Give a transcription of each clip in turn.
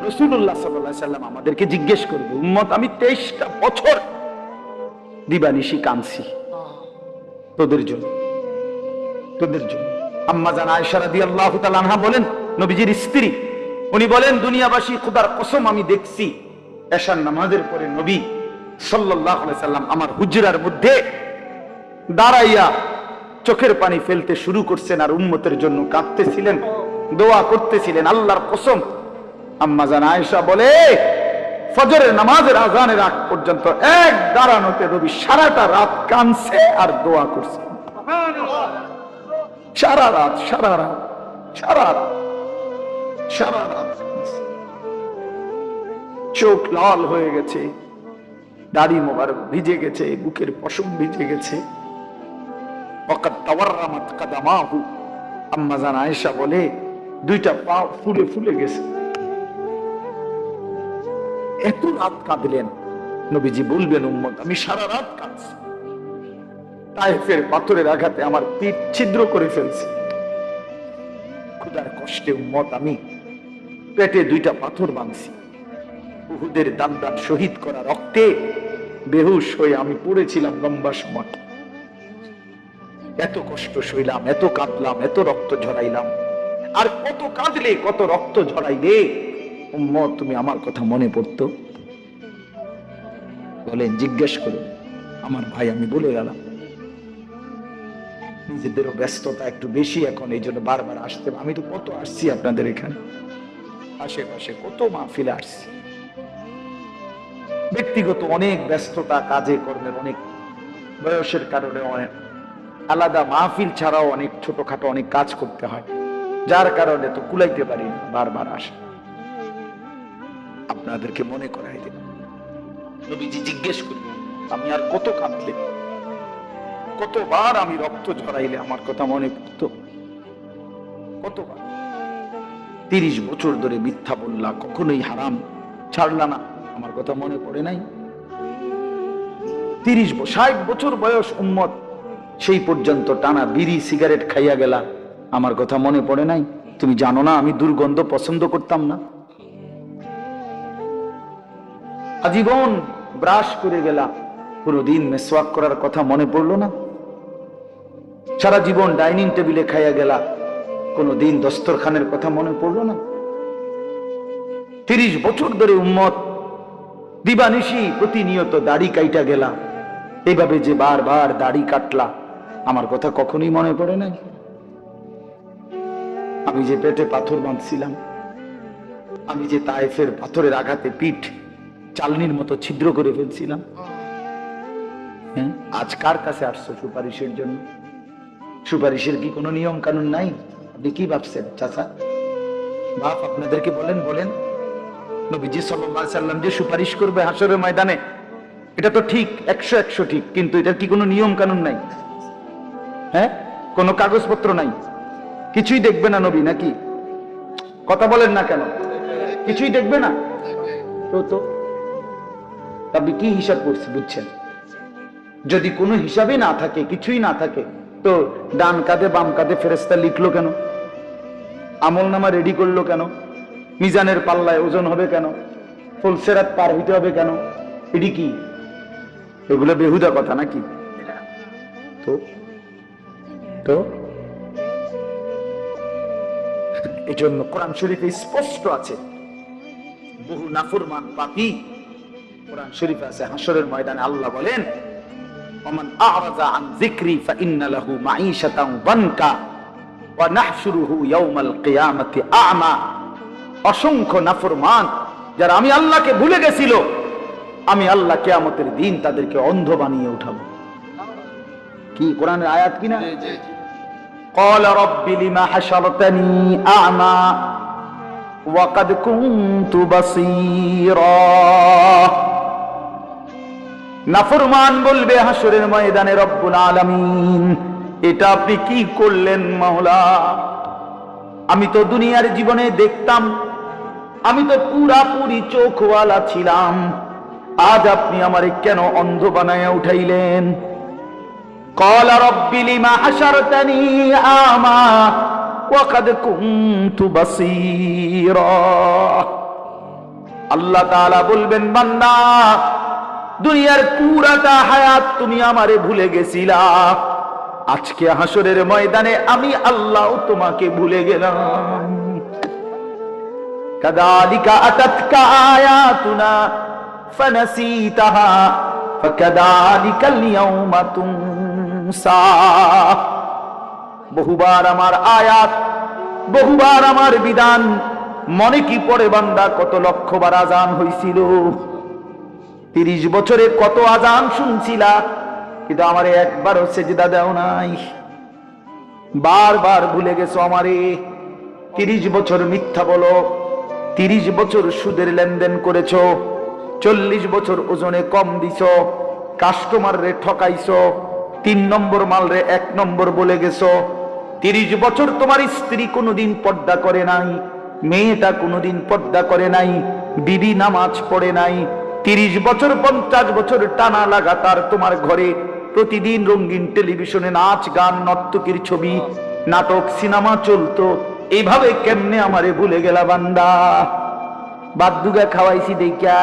রাসূলুল্লাহ সাল্লাল্লাহু আলাইহি সাল্লাম আমাদেরকে জিজ্ঞেস করবে, উম্মত আমি 23টা বছর দিবানিশি কাঁদছি তোদের জন্য, তোদের জন্য। আম্মা জান আয়েশা রাদিয়াল্লাহু তাআলা আনহা বলেন, নবীজির স্ত্রী, উনি বলেন, দুনিয়াবাসী খোদার কসম আমি দেখছি এশার নামাজের পরে নবী সাল্লাল্লাহু আলাইহি সাল্লাম আমার হুজরার মধ্যে দাঁড়াইয়া চোখের পানি ফেলতে শুরু করছেন আর উম্মতের জন্য কাঁদতেছিলেন, দোয়া করতেছিলেন। আল্লাহর কসম, আম্মা জান আয়েশা বলে, ফজরের নামাজের আযানের আগ পর্যন্ত এক দাঁড়ানোতে নবী সারাটা রাত কাঁদছে আর দোয়া করছে। সারা রাত, সারা রাত, সারা রাত, সারা রাত চোখ লাল হয়ে গেছে, দাড়ি মোবারক ভিজে গেছে, বুকের পশম ভিজে গেছে। ওয়াকাদ তাওয়াররামাত কাদামাহু, আম্মা জান আয়েশা বলে, দুইটা পা ফুলে ফুলে গেছে। এত রাত কাঁদলেন। নবীজি বলবেন, উম্মত আমি সারা রাত কাঁদছি, তায়েফের পাথরের আঘাতে আমার পিঠ ছিদ্র করে ফেলছে, ক্ষুধার কষ্টে উম্মত আমি পেটে দুইটা পাথর বাঁধছি, উহুদের দান দান শহীদ করা রক্তে বেহুশ হয়ে আমি পড়েছিলাম লম্বা সময়। এত কষ্ট সইলাম, এত কাঁদলাম, এত রক্ত ঝরাইলাম, আর কত কাঁদলে কত রক্ত ঝরাইলে উম্মত তুমি আমার কথা মনে পড়তো? বলেন, জিজ্ঞেস করুন। আমার ভাই, আমি বলে গেলাম, নিজেদেরও ব্যস্ততা একটু বেশি এখন, এই জন্য বারবার আসতে। আমি তো কত আসছি আপনাদের এখানে, আশেপাশে কত মাহফিলে আসছি, ব্যক্তিগত অনেক ব্যস্ততা, কাজে কর্মের অনেক, বয়সের কারণে অনেক আলাদা মাহফিল ছাড়াও অনেক ছোটখাটো অনেক কাজ করতে হয়, যার কারণে তো কুলাইতে পারি না, বারবার আসে। আপনাদেরকে মনে করাই দিলাম। নবীজি জিজ্ঞেস করলেন, আমি আর কত কাঁদলে, কতবার আমি রক্ত ঝরাইলে আমার কথা মনে পড়তো? কতবার? 30 বছর ধরে মিথ্যা বললা, কখনোই হারাম ছাড়লা না, আমার কথা মনে পড়ে নাই? 60 বছর বয়স উম্মত, সেই পর্যন্ত টানা বিড়ি সিগারেট খাইয়া গেলা, আমার কথা মনে পড়ে নাই? তুমি জানো না আমি দুর্গন্ধ পছন্দ করতাম না? আজীবন ব্রাশ করে গেলা, কোনদিন মেসওয়াক করার কথা মনে পড়লো না? সারা জীবন ডাইনিং টেবিলে খাইয়া গেলা, কোনদিন দস্তরখানের কথা মনে পড়লো না? 30 বছর ধরে উম্মত দিবানিশি প্রতিনিয়ত দাড়ি কাইটা গেলা, এইভাবে যে বারবার দাড়ি কাটলা, আমার কথা কখনোই মনে পড়ে নাই? আমি যে পেটে পাথর বাঁধছিলাম, আমি যে তায়েফের পাথরের আঘাতে পিঠ চালনির মতো ছিদ্র করে ফেলছিলাম, হ্যাঁ, আজ কার কাছে আসছো সুপারিশের জন্য? সুপারিশের কি কোনো নিয়ম কানুন নাই? আপনি কি ভাবছেন চাচা? বাপ আপনাদেরকে বলেন, বলেন, নবীজি সাল্লাল্লাহু আলাইহি সাল্লাম যে সুপারিশ করবে হাশরের ময়দানে, এটা তো ঠিক, 100 ঠিক, কিন্তু এটার কি কোনো নিয়ম কানুন নাই? হ্যাঁ, কোনো কাগজপত্র নাই, কিছুই দেখবে না নবী নাকি? কথা বলেন না কেন? কিছুই দেখবে না তো আপনি কি হিসাব করছি বুঝছেন? যদি কোনো হিসাবই না থাকে, কিছুই না থাকে, তো ডান কাঁধে বাম কাঁধে ফেরেশতা লিখলো কেন? আমলনামা রেডি করলো কেন? মিজানের পাল্লায় ওজন হবে কেন? ফুলসেরাত পার হইতে হবে কেন? এটি কি? এগুলো বেহুদা কথা নাকি? তো তো এই জন্য কোরআন শরীফে স্পষ্ট আছে, বহু নাফরমান পাপী, কোরআন শরীফে আছে, হাশরের ময়দানে আল্লাহ বলেন, ওমান আ'রাযা আন যিকরি ফাইন্না লাহু মাঈশাতান দানকা ওয়া নাহশুরুহু ইয়াওমাল কিয়ামাতি আ'মা। অসংখ্য নাফরমান যারা আমি আল্লাহকে ভুলে গেছিল, আমি আল্লাহ কিয়ামতের দিন তাদেরকে অন্ধ বানিয়ে উঠাবো। কি কোরআনের আয়াত কিনা? ক্বালা রাব্বি লিমা হাশারতানি আ'মা ওয়া ক্বাদ কুনতু বাসীরা। নাফরমান বলবে হাশরের ময়দানে, রব্বুল আলামিন, এটা আপনি কি করলেন মাওলা? আমি তো দুনিয়ার জীবনে দেখতাম, আমি তো পুরাপুরি চোখওয়ালা ছিলাম, আজ আপনি আমারে কেন অন্ধ বানায়া উঠাইলেন? ক্বালা রাব্বি লিমা হাশারতানি আ'মা ওয়া ক্বাদ কুনতু বাসীরা। আল্লাহ তাআলা বলবেন, বান্দা দুনিয়ার পুরাটা হায়াত তুমি আমারে ভুলে গেছিলা, আজকে হাসরের ময়দানে আমি আল্লাহ তোমাকে ভুলে গেলাম। কাযালিকা আতাতকা আয়াতুনা ফানাসিতাহা ফাকাযালিকাল ইয়াওমা তুনসা। বহুবার আমার আয়াত, বহুবার আমার বিধান মনে কি পড়ে বান্দা? কত লক্ষবার আজান হইছিল, 30 বছরে কত আজান শুনছিলা, কিন্তু আমারে একবারও সেজদা দাও নাই। বারবার ভুলে গেছো আমারে। 30 বছর মিথ্যা বলো, 30 বছর সুদের লেনদেন করেছো, 40 বছর ওজনে কম দিছো, কাস্টমার রে ঠকাইছো, 3 নম্বর মাল রে 1 নম্বর বলে গেছো। 30 বছর তোমার স্ত্রী কোনোদিন পর্দা করে নাই, মেয়েটা কোনোদিন পর্দা করে নাই, বিবি নামাজ পড়ে নাই। 30 বছর 50 বছর টানা লাগাতার তোমার ঘরে প্রতিদিন রঙিন টেলিভিশনে নাচ গান নর্তকীর ছবি নাটক সিনেমা চলতো। এইভাবে কেমনে আমারে ভুলে গেলা বান্দা? বাদুগা খাওয়াইছি দেখিয়া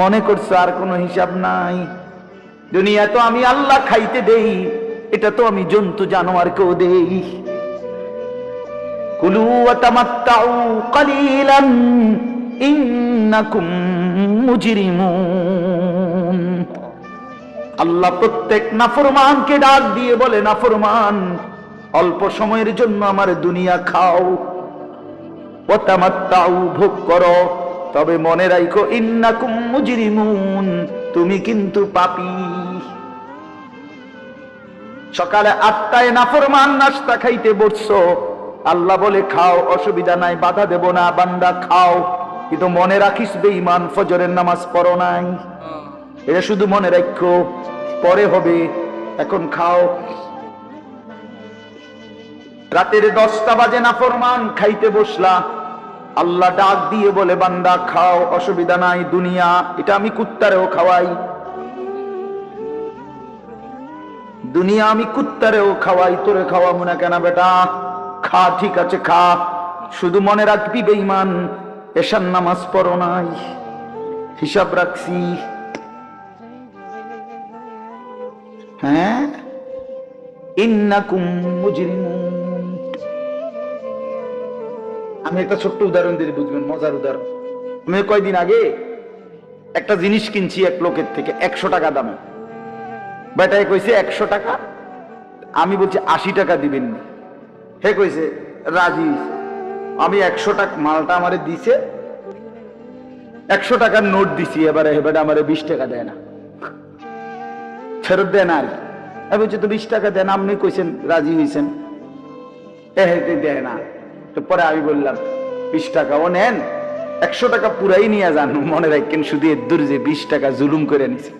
মনে করছো আর কোনো হিসাব নাই? দুনিয়া তো আমি আল্লাহ খাইতে দেই, এটা তো আমি জন্তু জানোয়ারকেও দেই। কুলু ওয়া তামাত্তাউ কালিলান ইন্নাকুম মুজরিমুন। আল্লাহ প্রত্যেক নাফরমানকে ডাক দিয়ে বলে, নাফরমান, অল্প সময়ের জন্য আমার দুনিয়া খাও, ওয়া তামাত্তাউ, ভোগ করো, তবে মনে রাখো ইন্নাকুম মুজরিমুন, তুমি কিন্তু পাপী। সকালে 8টায় নাফরমান নাস্তা খাইতে বসছো, আল্লাহ বলে খাও, অসুবিধা নাই, বাধা দেব না, বান্দা খাও, কিন্তু মনে রাখিস বেঈমান ফজরের নামাজ পড়ো নাই। এটা শুধু মনে রাখো, পরে হবে, এখন খাও। রাতের 10টা বাজে নাফরমান খাইতে বসলা, আল্লাহ ডাক দিয়ে বলে, বান্দা খাও, অসুবিধা নাই, দুনিয়া এটা আমি কুত্তারেও খাওয়াই, দুনিয়া আমি কুত্তারেও খাওয়াই, তোরে খাওয়াবো না কেন বেটা? খা, ঠিক আছে খা, শুধু মনে রাখবি বেঈমান এশার নামাজ পড়ো নাই। হিসাব রাখছি, হ্যাঁ, ইন্নাকুম মুজরিমুন। আমি একটা ছোট্ট উদাহরণ দিয়ে বুঝবেন, মজার উদাহরণ। আমি কয়দিন আগে একটা জিনিস কিনছি এক লোকের থেকে 100 টাকা দামে। বেটায় কইছে 100 টাকা, আমি বলছি 80 টাকা দিবেন না। হে কইছে রাজি। আমি 100 টাকা মালটা আমারে দিছে, 100 টাকার নোট দিছি, এবারে হেবারে আমারে 20 টাকা দেয় না, ফেরত দেয় না। আমি বলছি তো 20 টাকা দেন, আপনি কইছেন রাজি হয়েছেন, দেয় না। তো পরে আমি বললাম 20 টাকাও নেন, 100 টাকা পুরাই নিয়ে যান, মনে রাখেন শুধু এদুর যে 20 টাকা জুলুম করে নিছে।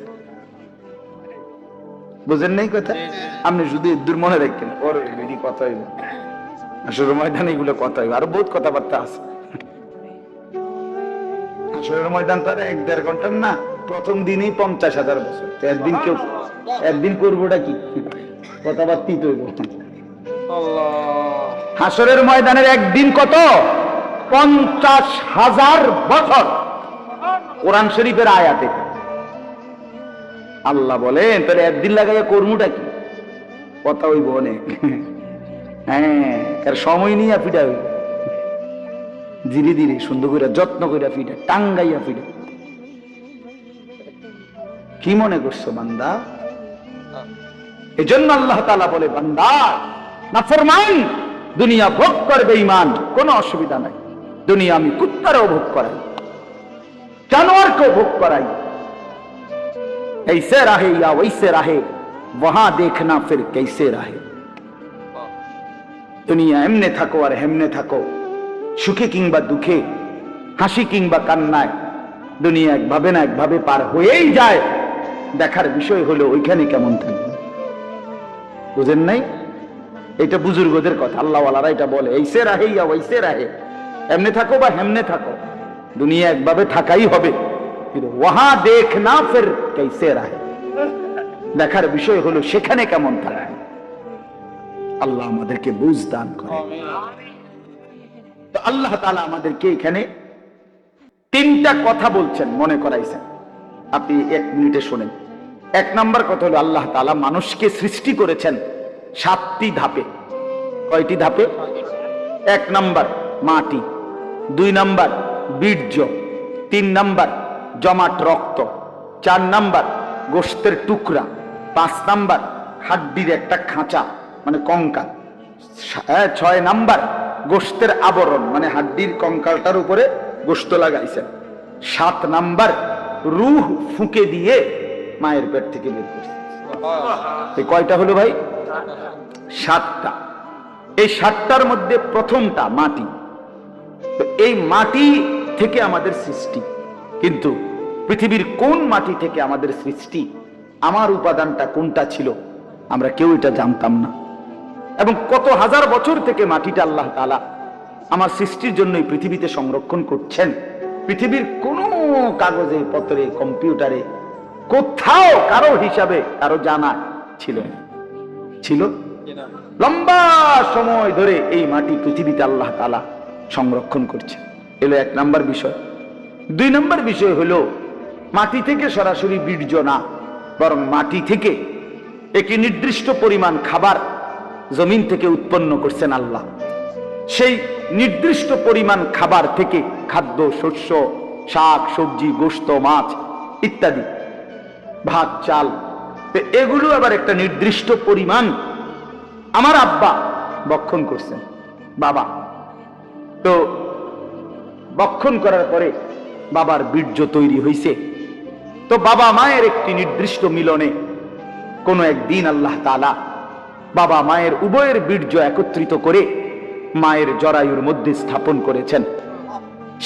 বুঝেন নাই কথা? আপনি শুধু এদুর মনে রাখেন, ওর কথা হইব আসলে ময়দানে, এগুলো কথা হইব, আরো বহুত কথাবার্তা আছে। আসলে ময়দান তার 1-1.5 ঘন্টার না, প্রথম দিনেই 50,000 বছর। তো একদিন কেউ একদিন করবোটা কি কথাবার্তি তৈব। হাসরের ময়দানের একদিন কত? 50,000 বছর। কোরআন শরীফের আয়াতে আল্লাহ বলেন, তাহলে একদিন লাগাইয়া কর্মটা কি? কথা হইব অনেক। হ্যাঁ, কার সময় নিয়ে ফিটা হইব, ধীরে ধীরে সুন্দর করে যত্ন করে ফিটা, টাঙ্গাইয়া ফিটা। কি মনে করছো বান্দা? এজন্য আল্লাহ তাআলা বলে, বান্দা নাফরমান দুনিয়া ভোগ করবে, ঈমান কোনো অসুবিধা নাই। দুনিয়া আমি কুত্তারও ভোগ করাই, জানোয়ারকেও ভোগ করাই। ऐसे रहे या वैसे रहे, वहां देखना फिर कैसे रहे। দুনিয়া এমনে থাকো আর হেমনে থাকো, সুখে কিংবা দুঃখে, হাসি কিংবা কান্নায়, দুনিয়া একভাবে না একভাবে পার হয়েই যায়। দেখার বিষয় হলো ওইখানে কেমন থাকবে। বুঝেন নাই? এটা বুজুর্গদের কথা, আল্লাহওয়ালারা এটা বলে, ऐसे रहे या वैसे रहे, এমনে থাকো বা হেমনে থাকো, দুনিয়া একভাবে থাকাই হবে। ওয়াহা দেখনা ফির कैसे रहे, দেখার বিষয় হলো সেখানে কেমন থাকে। আল্লাহ আমাদেরকে বুঝ দান করে। তো আল্লাহ তাআলা আমাদেরকে এখানে তিনটা কথা বলছেন, মনে করাইছেন, আপনি 1 মিনিটে শোনেন। 1 নাম্বার কথা হলো আল্লাহ তাআলা মানুষকে সৃষ্টি করেছেন 7টি ধাপে। কয়টি ধাপে? 1 নাম্বার মাটি, 2 নাম্বার বীর্য, 3 নাম্বার জমাট রক্ত, 4 নাম্বার গোশতের টুকরা, 5 নাম্বার হাড্ডির একটা খাঁচা মানে কঙ্কাল, 6 নাম্বার গোশতের আবরণ মানে হাড্ডির কঙ্কালটার উপরে গোশত লাগাইছেন, 7 নাম্বার রূহ ফুঁকে দিয়ে মায়ের পেট থেকে বের করছেন। এই কয়টা হলো ভাই? 7টা। এই 7টার মধ্যে প্রথমটা মাটি। তো এই মাটি থেকে আমাদের সৃষ্টি, কিন্তু পৃথিবীর কোন মাটি থেকে আমাদের সৃষ্টি, আমার উপাদানটা কোনটা ছিল আমরা কেউ এটা জানতাম না। এবং কত হাজার বছর থেকে মাটিটা আল্লাহ তাআলা আমার সৃষ্টির জন্য এই পৃথিবীতে সংরক্ষণ করছেন, পৃথিবীর কোনো কাগজে পত্রে কম্পিউটারে কোথাও কারো হিসাবে কারো জানা ছিল না। ছিল লম্বা সময় ধরে এই মাটি পৃথিবীতে আল্লাহ তাআলা সংরক্ষণ করছে। এলো 1 নাম্বার বিষয়। 2 নাম্বার বিষয় হলো মাটি থেকে সরাসরি বীর্য না, বরং মাটি থেকে একটি নির্দিষ্ট পরিমাণ খাবার জমিন থেকে উৎপন্ন করছেন আল্লাহ। সেই নির্দিষ্ট পরিমাণ খাবার থেকে খাদ্য, শস্য, শাক সবজি, গোশত, মাছ ইত্যাদি, ভাত, চাল, এগুলো আবার একটা নির্দিষ্ট পরিমাণ আমার আব্বা বক্ষণ করছেন, বাবা। তো বক্ষণ করার পরে বাবার বীর্য তৈরি হয়েছে। তো বাবা মায়ের একটি নির্দিষ্ট মিলনে কোনো একদিন আল্লাহ তাআলা বাবা মায়ের উভয়ের বীর্য একত্রিত করে মায়ের জরায়ুর মধ্যে স্থাপন করেছেন।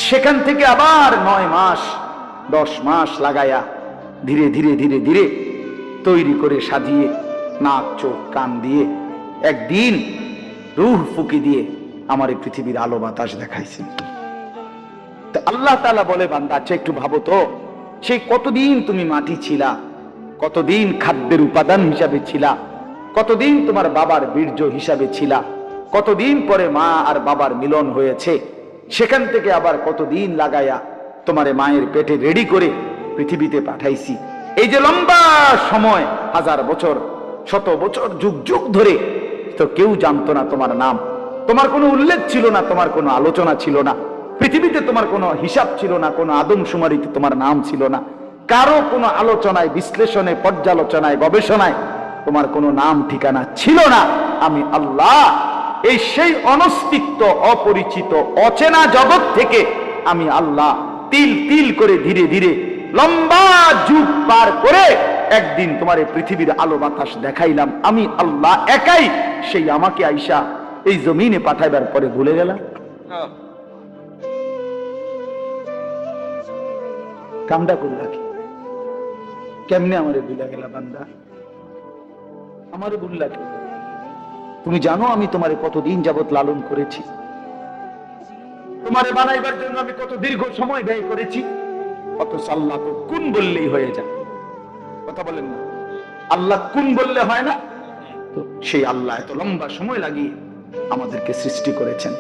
সেখান থেকে আবার 9 মাস 10 মাস লাগায়া ধীরে ধীরে ধীরে ধীরে তৈরি করে সাজিয়ে নাক চোখ কান দিয়ে একদিন রূহ ফুঁকি দিয়ে আমার এই পৃথিবীর আলো বাতাস দেখাইছেন। তো আল্লাহ তাআলা বলে, বান্দা আচ্ছা একটু ভাবো তো, সেই কতদিন তুমি মাটি ছিলা, কতদিন খাদ্যের উপাদান হিসাবে ছিলা, কতদিন তোমার বাবার বীর্য হিসাবে ছিলা, কতদিন পরে মা আর বাবার মিলন হয়েছে, সেখান থেকে আবার কতদিন লাগায়া তোমারে মায়ের পেটে রেডি করে পৃথিবীতে পাঠাইছি। এই যে লম্বা সময়, 1000 বছর, 100 বছর, যুগ যুগ ধরে তো কেউ জানতো না তোমার নাম, তোমার কোনো উল্লেখ ছিল না, তোমার কোনো আলোচনা ছিল না, পৃথিবীতে তোমার কোনো হিসাব ছিল না, কোনো আদমশুমারিতে তোমার নাম ছিল না, কারো কোনো আলোচনায়, বিশ্লেষণে, পর্যালোচনায়, গবেষণায় তোমার কোনো নাম ঠিকানা ছিল না। আমি আল্লাহ এই সেই অনস্তিত্ব, অপরিচিত, অচেনা জগৎ থেকে আমি আল্লাহ তিল তিল করে ধীরে ধীরে লম্বা যুগ পার করে একদিন তোমার এই পৃথিবীর আলো বাতাস দেখাইলাম। আমি আল্লাহ একাই, সেই আমাকে আইসা এই জমিনে পাঠাইবার পরে ভুলে গেলাম। কামটা করলা কি? কেমনে আমারে ভুলে গেলা বান্দা? আমারে ভুললা কি? তুমি জানো আমি তোমারে কতদিন যাবত লালন করেছি, তোমারে বানাইবার জন্য আমি কত দীর্ঘ সময় ব্যয় করেছি। অথচ আল্লাহ তো কুন বললেই হয়ে যায়। কথা বলেন না, আল্লাহ কুন বললে হয় না? তো সেই আল্লাহ এত লম্বা সময় লাগিয়ে আমাদেরকে সৃষ্টি করেছেন।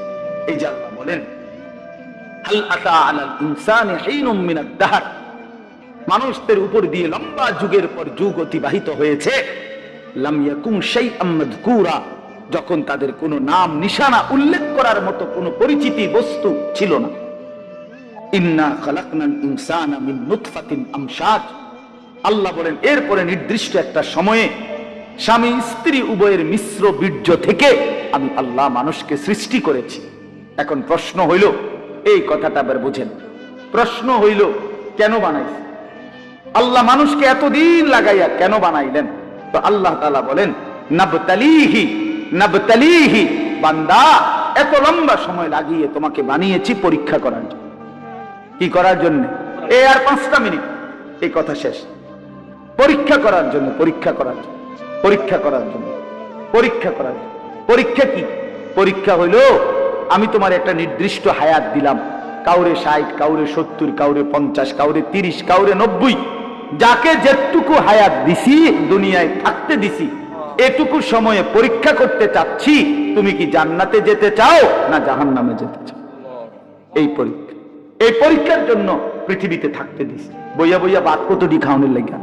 এই যে আল্লাহ বলেন, হাল আতা আলাল ইনসানি হিনুম মিনাদ দাহর, মানুষদের উপর দিয়ে লম্বা যুগের পর যুগ অতিবাহিত হয়েছে, লাম ইয়াকুম শাইআম মাযকুরা, যখন তাদের কোনো নাম নিশানা উল্লেখ করার মতো কোনো পরিচিতি বস্তু ছিল না। ইন্না খালাকনাল ইনসানা মিন নুতফাতিন আমশাজ, আল্লাহ বলেন এরপরে নির্দিষ্ট একটা সময়ে স্বামী স্ত্রী উভয়ের মিশ্র বীর্য থেকে আমি আল্লাহ মানুষকে সৃষ্টি করেছি। এখন প্রশ্ন হইল, এই কথাটা আবার বুঝেন, প্রশ্ন হইল কেন বানাইছে আল্লাহ মানুষকে? এতদিন লাগাইয়া কেন বানাইলেন? তো আল্লাহ তাআলা বলেন, নাবতালিহি নাবতালিহি, বান্দা এত লম্বা সময় লাগিয়ে তোমাকে বানিয়েছি পরীক্ষা করার জন্য। কি করার জন্য? এই আর 5টা মিনিট, এই কথা শেষ। পরীক্ষা করার জন্য, পরীক্ষা করার জন্য, পরীক্ষা করার জন্য, পরীক্ষা করার জন্য। পরীক্ষা কি? পরীক্ষা হইল আমি তোমার একটা নির্দিষ্ট হায়াত দিলাম, কাউরে 60, কাউরে 70, কাউরে 50, কাউরে 30, কাউরে 90, যাকে যেটুকু হায়াত দিছি, দুনিয়ায় থাকতে দিছি, এটুকু সময়ে পরীক্ষা করতে চাচ্ছি তুমি কি জান্নাতে যেতে চাও না জাহান্নামে যেতে চাও। এই পরীক্ষা, এই পরীক্ষার জন্য পৃথিবীতে থাকতে দিস। বইয়া বইয়া বাদ কতটি খাওয়ানোর লাগিয়া,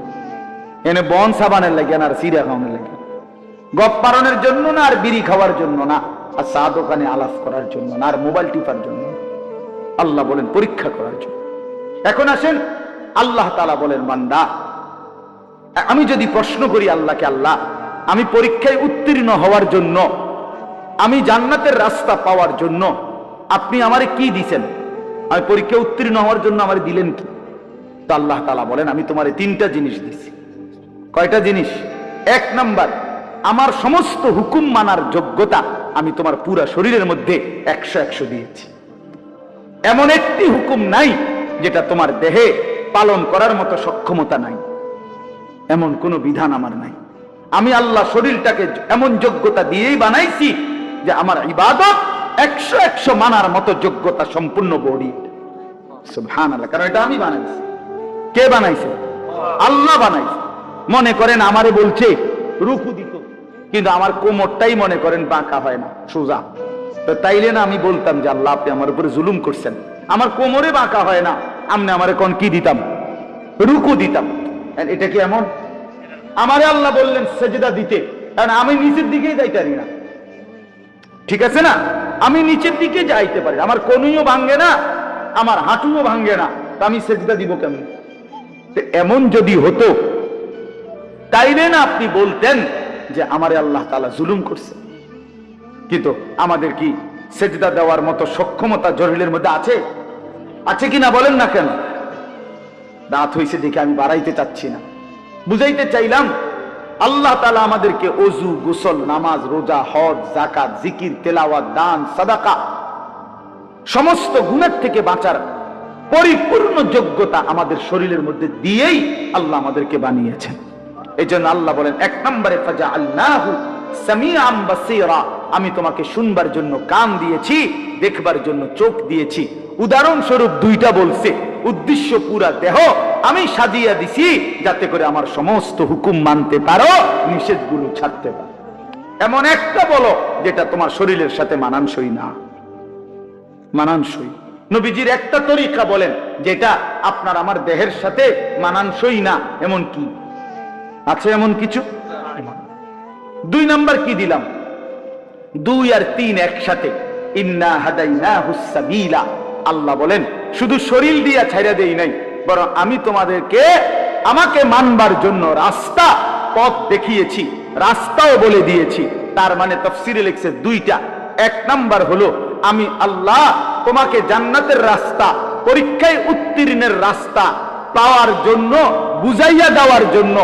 এনে বন সাবানের লাগিয়া না, আর সিরা খাওয়ানোর লাগিয়া, গপ পারণের জন্য না, আর বিড়ি খাওয়ার জন্য না, আর চা দোকানে আলাপ করার জন্য না, আর মোবাইল টিপার জন্য। আল্লাহ বলেন পরীক্ষা করার জন্য। এখন আসেন, আল্লাহ তাআলা বলেন, বান্দা আমি যদি প্রশ্ন করি আল্লাহকে, আল্লাহ আমি পরীক্ষায় উত্তীর্ণ হওয়ার জন্য, আমি জান্নাতের রাস্তা পাওয়ার জন্য আপনি আমারে কি দিছেন? আমি পরীক্ষায় উত্তীর্ণ হওয়ার জন্য আমারে দিলেন কি? তো আল্লাহ তাআলা বলেন, আমি তোমারে 3টা জিনিস দিছি। কয়টা জিনিস? 1 নাম্বার, আমার সমস্ত হুকুম মানার যোগ্যতা আমি তোমার পুরা শরীরের মধ্যে 100 দিয়েছি। এমন একটি হুকুম নাই যেটা তোমার দেহে পালন করার মতো সক্ষমতা নাই, এমন কোন বিধান আমার নাই। আমি আল্লাহ শরীরটাকে এমন যোগ্যতা দিয়েই বানাইছি যে আমার ইবাদত 100 মানার মতো যোগ্যতা সম্পূর্ণ বডি। সুবহানাল্লাহ। কারণ এটা আমি বানাইছি। কে বানাইছে? আল্লাহ বানাইছে। মনে করেন আমারে বলছে রুকু দিত, কিন্তু আমার কোমরটাই মনে করেন বাঁকা হয় না, সোজা। তো তাইলে না আমি বলতাম যে আল্লাহ আপনি আমার উপরে জুলুম করছেন, আমার কোমরে বাঁকা হয় না, আপনি আমারে কোন কি দিতাম? রুকু দিতাম। এটা কি এমন? আমারে আল্লাহ বললেন সেজদা দিতে, কারণ আমি নিচের দিকেই যাইতে পারি না, ঠিক আছে না? আমি নিচের দিকে যাইতে পারি, আমার কোনুইও ভাঙ্গে না, আমার হাঁটুও ভাঙ্গে না, তো আমি সেজদা দিব কেমন? এমন যদি হতো তাইলে না আপনি বলতেন যে আমারে আল্লাহ তাআলা জুলুম করছে। কিন্তু আমাদের কি সেজদা দেওয়ার মতো সক্ষমতা জরিলের মধ্যে আছে? আছে কিনা বলেন না কেন? রাত হইছে দেখে আমি বাড়াইতে চাচ্ছি না, বুঝাইতে চাইলাম আল্লাহ তাআলা আমাদেরকে ওযু, গোসল, নামাজ, রোজা, হজ, যাকাত, জিকির, তেলাওয়াত, দান, সাদাকা, সমস্ত গুনাহ থেকে বাঁচার পরিপূর্ণ যোগ্যতা আমাদের শরীরের মধ্যে দিয়েই আল্লাহ আমাদেরকে বানিয়েছেন। এজন্য আল্লাহ বলেন 1 নম্বরে, ফাজআলনাহু সামিআন বাসীরা, আমি তোমাকে শুনবার জন্য কান দিয়েছি, দেখবার জন্য চোখ দিয়েছি। উদাহরণস্বরূপ 2টা বলছে, উদ্দেশ্য পুরা দেহ আমি সাজিয়ে দিছি যাতে করে আমার সমস্ত হুকুম মানতে পারো, নিষেধগুলো ছাড়তে পারো। এমন একটা বলো যেটা তোমার শরীরের সাথে মানানসই না। মানানসই নবীজির একটা তরিকা বলেন যেটা আপনার আমার দেহের সাথে মানানসই না, এমন কি আছে? এমন কিছু? 2 নাম্বার কি দিলাম? 2 আর 3 একসাথে, ইন্না হাদাইনাহুস সাবিলা। আল্লাহ বলেন শুধু শরীর দিয়া ছাইরা দেই নাই, বরং আমি তোমাদেরকে আমাকে মানবার জন্য রাস্তা, পথ দেখিয়েছি, রাস্তাও বলে দিয়েছি। তার মানে তাফসীরে লিখছে 2টা। 1 নাম্বার হলো আমি আল্লাহ তোমাকে জান্নাতের রাস্তা, পরীক্ষায় উত্তীর্ণের রাস্তা পাওয়ার জন্য, বুঝাইয়া দেওয়ার জন্য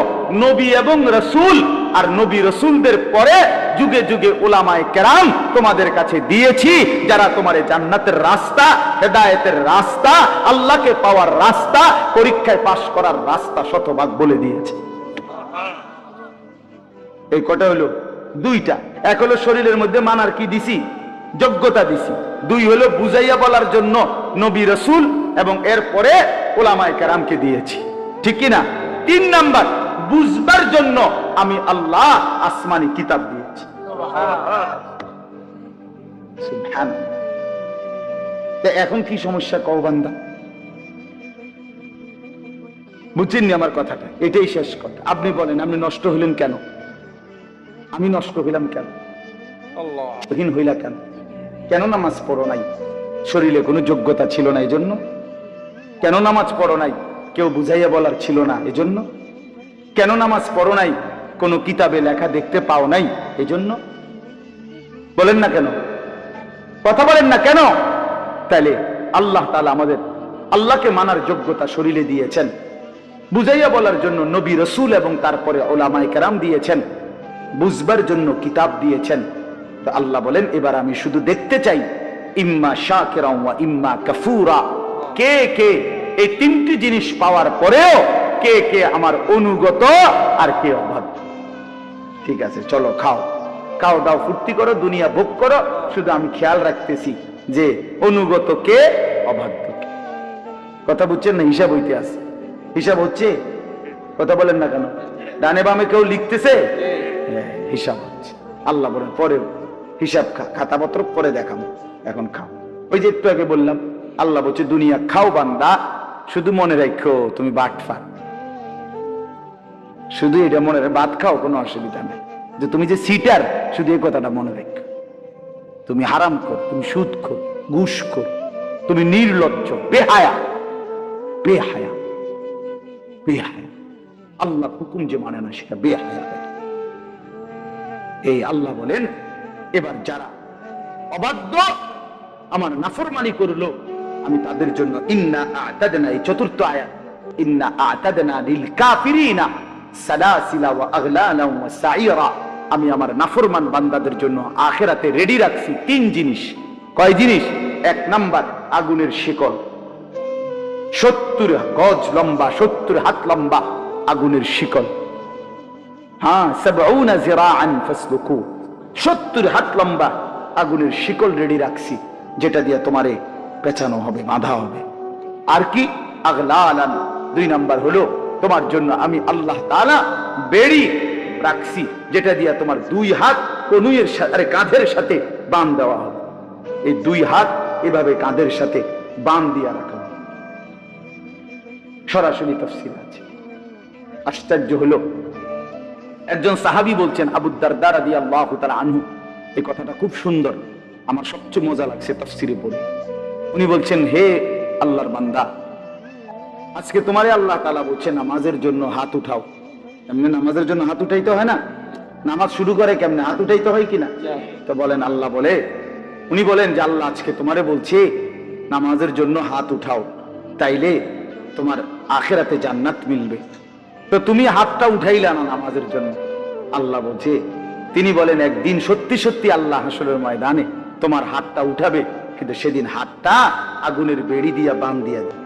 নবী এবং রাসূল আর নবী রাসূলদের পরে যুগে যুগে উলামায়ে কেরাম তোমাদের কাছে দিয়েছি, যারা তোমারে জান্নাতের রাস্তা, হেদায়েতের রাস্তা, আল্লাহকে পাওয়ার রাস্তা, পরীক্ষায় পাশ করার রাস্তা শতভাগ বলে দিয়েছে। এই কটা হলো 2টা। 1 হলো শরীরের মধ্যে মানার কি দিছি? যোগ্যতা দিছি। 2 হলো বুঝাইয়া বলার জন্য নবী রাসূল এবং এরপরে উলামায়ে কেরামকে দিয়েছি, ঠিক কি না? 3 নাম্বার, বুঝবার জন্য আমি আল্লাহ আসমানি কিতাব দিয়েছি। সুবহানাল্লাহ। এখন কি সমস্যা কও বান্দা? বুঝছেননি আমার কথাটা? এটাই শেষ কথা। আপনি বলেন, আপনি নষ্ট হইলেন কেন? আমি নষ্ট হইলাম কেন? আল্লাহহীন হইলা কেন? কেন নামাজ পড়ো নাই? শরীরে কোনো যোগ্যতা ছিল না এজন্য? কেন নামাজ পড়ো নাই? কেউ বুঝাইয়া বলার ছিল না এজন্য? কেন নামাজ পড়ো নাই? কোনো কিতাবে লেখা দেখতে পাও নাই এজন্য? বলেন না কেন? কথা বলেন না কেন? তাহলে আল্লাহ তাআলা আমাদের আল্লাহকে মানার যোগ্যতা শরীরে দিয়েছেন, বুঝাইয়া বলার জন্য নবী রাসূল এবং তারপরে উলামায়ে কেরাম দিয়েছেন, বুঝবার জন্য কিতাব দিয়েছেন। তো আল্লাহ বলেন এবার আমি শুধু দেখতে চাই ইম্মা শাকিরা ওয়া ইম্মা কাফুরা, কে কে এই 3টি জিনিস পাওয়ার পরেও কে কে আমার অনুগত আর কে অবাধ্য। ঠিক আছে, চলো খাও, খাও দাও, ফুর্তি করো, দুনিয়া ভোগ করো, শুধু আমি খেয়াল রাখতেছি যে অনুগত কে, অবাধ্য কে। কথা বুঝছেন না? হিসাব হইতে আছে, হিসাব হচ্ছে। কথা বলেন না কেন? ডানে বামে কেউ লিখতেছে, হিসাব হচ্ছে। আল্লাহ বলেন পরে হিসাব খাতাপত্র পরে দেখাবো, এখন খাও। ওই যে একটু আগে বললাম আল্লাহ বলছে দুনিয়া খাও বান্দা, শুধু মনে রাখো তুমি বাটফার। শুধু এটা মনে রাখো, ভাত খাও কোনো অসুবিধা নেই, যে তুমি যে সিটার শুধু এই কথাটা মনে রাখো। তুমি হারাম কর, তুমি সুদ কর, ঘুষ কর, তুমি নির্লজ্জ, বেহায়া বেহায়া বেহায়া। আল্লাহ হুকুম যে মানে না সেটা বেহায়া। এই আল্লাহ বলেন এবার যারা অবাধ্য আমার নাফরমানি করলো আমি তাদের জন্য ইন্না আ'তাদনা, এই চতুর্থ আয়াত, ইন্না আ'তাদনা লিল কাফিরিনা সালাসিলা ওয়া আগলালা ওয়া সাইরা, আমি আমার নাফরমান বান্দাদের জন্য আখিরাতে রেডি রাখছি তিন জিনিস। কয় জিনিস? এক নাম্বার আগুনের শিকল, 70 গজ লম্বা, 70 হাত লম্বা আগুনের শিকল। হ্যাঁ, 70 জিরাআন ফাসলুকু, 70 হাত লম্বা আগুনের শিকল রেডি রাখছি, যেটা দিয়ে তোমারে পেঁচানো হবে, বাঁধা হবে। আর কি? আগলালান, 2 নাম্বার হলো তোমার জন্য আমি আল্লাহ তাআলা বেড়ি রাখছি, যেটা দিয়ে তোমার 2 হাত কনুইয়ের সাথে, কাঁধের সাথে বাঁধ দেওয়া হবে। এই 2 হাত এভাবে কাঁধের সাথে বাঁধ দিয়ে রাখা হবে। সরাসরি তাফসীর আছে। আশ্চর্য হলো, একজন সাহাবী বলছেন, আবু দারদা রাদিয়াল্লাহু তাআলা আনহু, এই কথাটা খুব সুন্দর, আমার সবচেয়ে মজা লাগছে তাফসীরে পড়ে। উনি বলছেন, হে আল্লাহর বান্দা, আজকে তোমারে আল্লাহ তাআলা বলছে নামাজের জন্য হাত উঠাও। এমনি নামাজের জন্য হাত উঠাইতে হয় না? নামাজ শুরু করে কেমনে? হাত উঠাইতে হয় কিনা? তো বলেন আল্লাহ বলে, উনি বলেন যে আল্লাহ আজকে তোমারে বলছে নামাজের জন্য হাত উঠাও, তাইলে তোমার আখিরাতে জান্নাত মিলবে। তো তুমি হাতটা উঠাইলা না নামাজের জন্য। আল্লাহ বলছে, তিনি বলেন একদিন সত্যি সত্যি আল্লাহ হাসরের ময়দানে তোমার হাতটা উঠাবে, কিন্তু সেদিন হাতটা আগুনের বেড়ি দিয়া বাঁধ দিয়া দেবে।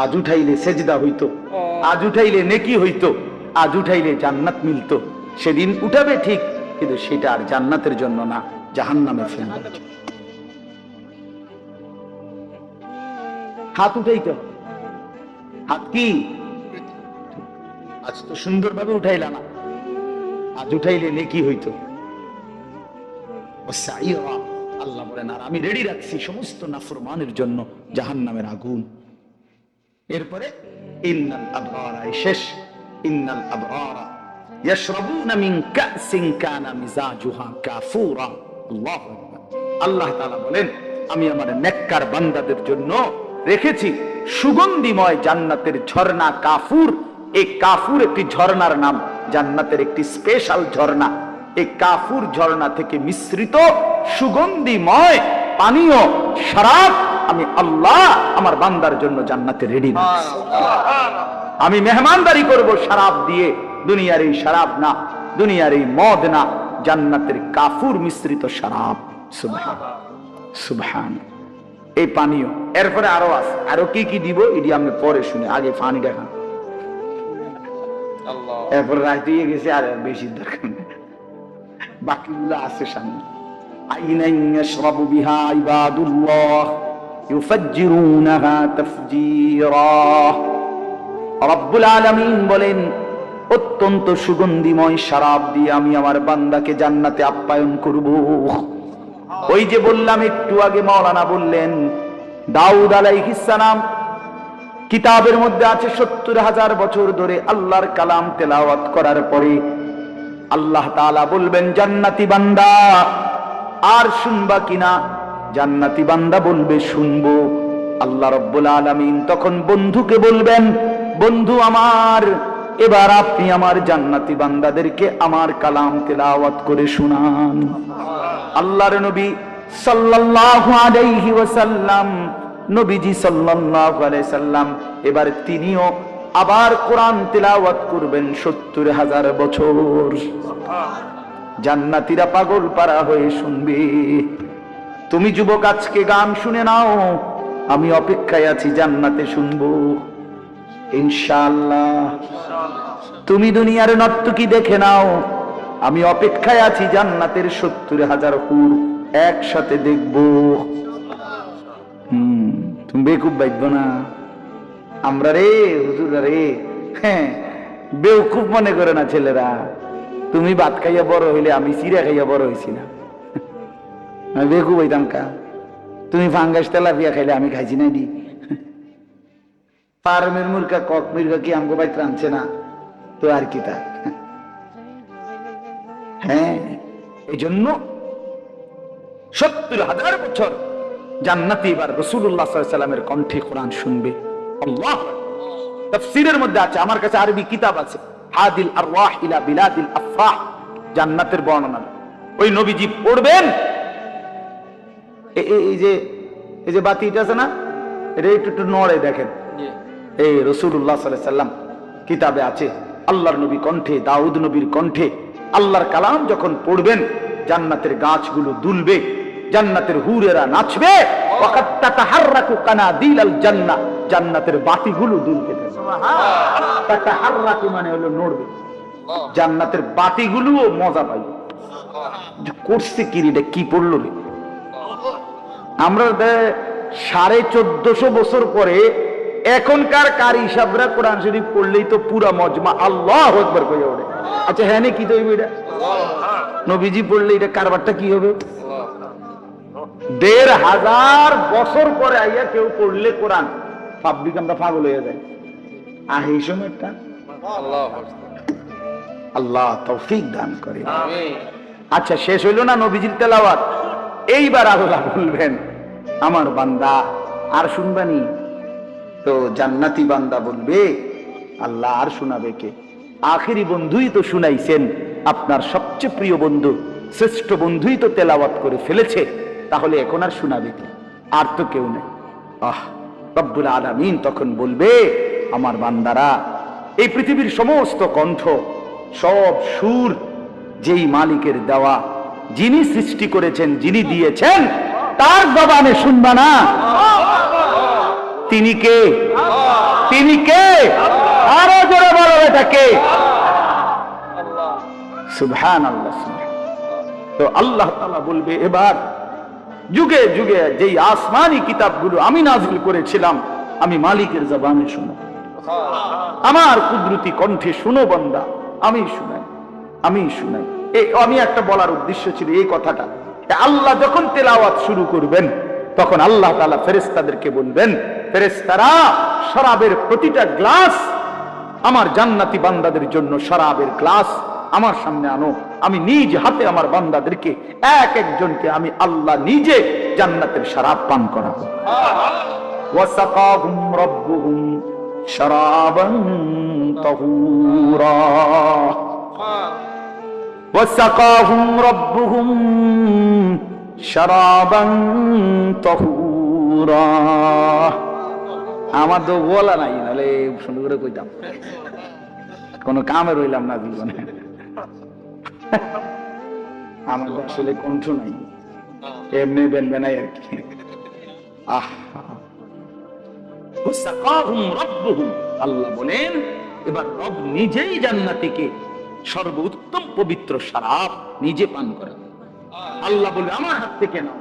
আজ উঠাইলে সেজদা হইতো, আজ উঠাইলে নেকি হইতো, আজ উঠাইলে জান্নাত মিলতো। সেদিন উঠাবে ঠিক, কিন্তু সেটা আর জান্নাতের জন্য না, জাহান্নামে ফেলবে। হাত উঠাইতে, হাত কি আজ তো সুন্দরভাবে উঠাইলা না, আজ উঠাইলে নেকি হইতো। আল্লাহ বলেন আর আমি রেডি রাখছি সমস্ত নাফরমানের জন্য জাহান্নামের আগুন। এরপরে ইন্নাল আবরারা, শেষ, ইন্নাল আবরারা ইয়াশরাবুনা মিন কাসিন কানা মিজাজুহা কাফুরা। আল্লাহু আকবার। আল্লাহ তাআলা বলেন আমি আমার নেককার বান্দাদের জন্য রেখেছি সুগন্ধিময় জান্নাতের ঝর্ণা কাফুর। এই কাফুর একটি ঝর্ণার নাম, জান্নাতের একটি স্পেশাল ঝর্ণা। এই কাফুর ঝর্ণা থেকে মিশ্রিত সুগন্ধিময় পানীয় শরাব আমি আল্লাহ আমার বান্দার জন্য জান্নাতে রেডি রাখছি। আমি মেহমানদারি করব শরাব দিয়ে, দুনিয়ার এই শরাব না, দুনিয়ার এই মদ না, জান্নাতের কাফুর মিশ্রিত শরাব। সুবহানাল্লাহ, সুবহানাল্লাহ। এই পানীয় এরপরে আরো আছে, আরো কি কি দিব এটি আমি পরে শুনে, আগে পানি দেখান। এরপর রাত হয়ে গেছে, আর বেশি দরকার নেই, বাকিগুলো আছে সামনে। আইনান ইয়াশরাবু বিহা ইবাদুল্লাহ ইউফাজ্জিরুনাহা তাফজীরা। রব্বুল আলামিন বলেন অত্যন্ত সুগন্ধিময় শরাব দিয়ে আমি আমার বান্দাকে জান্নাতে আপ্যায়ন করব। ওই যে বললাম একটু আগে, মাওলানা বললেন দাউদ আলাইহিস সালাম কিতাবের মধ্যে আছে 70,000 বছর ধরে আল্লাহর কালাম তেলাওয়াত করার পরে আল্লাহ তাআলা বলবেন জান্নাতি বান্দা আর শুনবা কিনা? জান্নাতি বান্দা বলবে শুনবো। আল্লাহ রব্বুল আলামিন তখন বন্ধুকে বলবেন, বন্ধু আমার, এবার আপনি আমার জান্নাতি বান্দাদেরকে আমার কালাম তেলাওয়াত করে শুনান। আল্লাহর নবী সাল্লাল্লাহু আলাইহি ওয়াসাল্লাম, নবীজি সাল্লাল্লাহু আলাইহি সাল্লাম এবার তিনিও আবার কোরআন তেলাওয়াত করবেন 70,000 বছর। জান্নাতীরা পাগল পারা হয়ে শুনবে। তুমি যুবক আজকে গান শুনে নাও, আমি অপেক্ষায় আছি জান্নাতে শুনবো ইনশাআল্লাহ। তুমি দুনিয়ার নর্তকী দেখে নাও, আমি অপেক্ষায় আছি জান্নাতের 70,000 হুর একসাথে দেখবো। তুমি বেকুব বাইব না আমরা রে হুজুর রে, হ্যাঁ বেকুব মনে করে না ছেলেরা। তুমি ভাত খাইয়া বড় হইলে, আমি চিড়া খাইয়া বড় হয়েছি না, আমি বেকুব হইতাম কা? তুমি ফাঙ্গাস তেলাপিয়া খাইলে আমি খাইছি না দি ফার্মের মুরগা কক মুরগা কি আমগো ভাই আনছে না তো আর কি তা হ্যাঁ এই জন্য ৭০,০০০ বছর জান্নাতি এবার রাসূলুল্লাহ সাল্লাল্লাহু আলাইহি ওয়াসাল্লামের কণ্ঠে কোরআন শুনবে। আল্লাহ তাফসীরের মধ্যে আছে, আমার কাছে আরবি কিতাব আছে, হাদিল আরওয়াহ ইলা বিলাদিল আফরাহ, জান্নাতের বর্ণনা। ওই নবীজি পড়বেন, এই যে বাতিটা আছে না, এটা একটু নড়ে দেখেন, এই রাসূলুল্লাহ সাল্লাল্লাহু আলাইহি ওয়াসাল্লাম কিতাবে আছে, আল্লাহর নবী কণ্ঠে, দাউদ নবীর কণ্ঠে আল্লাহর কালাম যখন পড়বেন, জান্নাতের গাছগুলো দুলবে, জান্নাতের হুরেরা নাচবে, ওয়াকাত তাতাহাররাকু কানাদিলাল জান্নাহ, জান্নাতের বাতিগুলো দুলবে। সুবহানাল্লাহ, তাতাহাররাকু মানে হলো নড়বে, জান্নাতের বাতিগুলোও মজা পাইবে। করছে কি রে, কি পড়লো রে? আমরা 1450 বছর পরে এখনকার কারি সাহেবরা কোরআন শরীফ পড়লেই তো পুরা মজমা আল্লাহু আকবার কইয়া ওঠে। আচ্ছা হ্যাঁ কি তো এটা নবীজি পড়লে এটা কারবারটা কি হবে? ১৫০০ বছর পরে আইয়া কেউ পড়লে কোরআন পাবলিক আমরা পাগল হয়ে যায়। আর এই সময়টা আল্লাহ তৌফিক দান করে। আচ্ছা শেষ হইল না নবীজির তেলাওয়াত, এইবার আল্লাহ বলবেন আমার বান্দা আর শুনবানি? তো জান্নাতি বান্দা বলবে আল্লাহ আর শোনাবে কে? আখেরি বন্ধুই তো শুনাইছেন, আপনার সবচেয়ে প্রিয় বন্ধু, শ্রেষ্ঠ বন্ধুই তো তেলাওয়াত করে ফেলেছে, তাহলে এখন আর শোনাবে কে? আর তো কেউ নেই। রব্বুল আলামিন তখন বলবে আমার বান্দারা, এই পৃথিবীর সমস্ত কণ্ঠ, সব সুর যেই মালিকের দেওয়া, যিনি সৃষ্টি করেছেন, যিনি দিয়েছেন, তার জবানে শুনবা না? তিনি কে? তিনি কে? আরো জোরে বলো এটা কে? সুবহানাল্লাহ। তো আল্লাহ তাআলা বলবে এবার যুগে যুগে যেই আসমানি কিতাবগুলো আমি নাজিল করেছিলাম, আমি মালিকের জবানে শুনো, আমার কুদরতি কণ্ঠে শুনো বান্দা, আমি শুনাই, আমি শুনাই। আমি একটা বলার উদ্দেশ্য ছিল এই কথাটা, আল্লাহ যখন তেলাওয়াত শুরু করবেন তখন আল্লাহ তাআলা ফেরেশতাদেরকে বলবেন, ফেরেশতারা শরাবের প্রতিটা গ্লাস আমার জান্নাতি বান্দাদের জন্য শরাবের গ্লাস আমার সামনে আনো, আমি নিজ হাতে আমার বান্দাদেরকে এক একজনকে আমি আল্লাহ নিজে জান্নাতের শরাব পান করাবো। ওয়াসাকাহুম রাব্বুহুম শরাবান তাহুরা, ওয়াসাকাহুম রাব্বুহুম শরাবান তাহুরা। আমার তো বলা নাই, নাহলে সুন্দর করে কইতাম, কোন কামে রইলাম না জীবনে। আমার আসলে কণ্ঠ নাই, এমনি বেনবেনাই আর কি। আল্লাহ বলেন এবার রব নিজেই জান্নাতীকে সর্বোত্তম পবিত্র শরাব নিজে পান করেন। আল্লাহ বলে আমার হাত থেকে নাও।